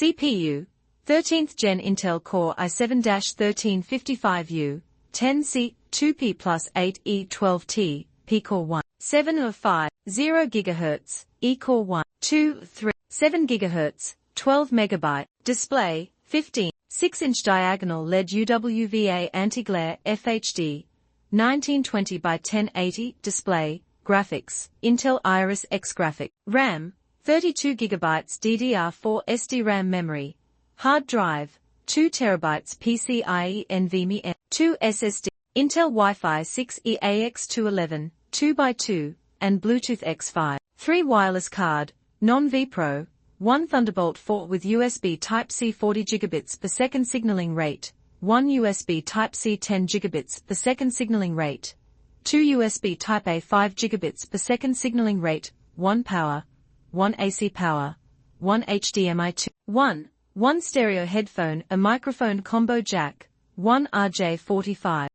CPU, 13th Gen Intel Core i7-1355U, 10C, 2P plus 8E12T, P-Core 1, 7 or 5, 0 GHz, E-Core 1, 2, 3, 7 GHz, 12 MB, display, 15, 6-inch diagonal LED UWVA anti-glare FHD, 1920 by 1080, display, graphics, Intel Iris X graphic, RAM, 32 GB DDR4 SDRAM memory, hard drive, 2 TB PCIe NVMe, 2 SSD, Intel Wi-Fi 6E AX211, 2x2, and Bluetooth X5, 3 wireless card, non-vPro, 1 Thunderbolt 4 with USB Type-C 40 gigabits per second signaling rate, 1 USB Type-C 10 gigabits per second signaling rate, 2 USB Type-A 5 gigabits per second signaling rate, 1 power, 1 AC power, 1 HDMI 2, 1 stereo headphone, a microphone combo jack, 1 RJ45.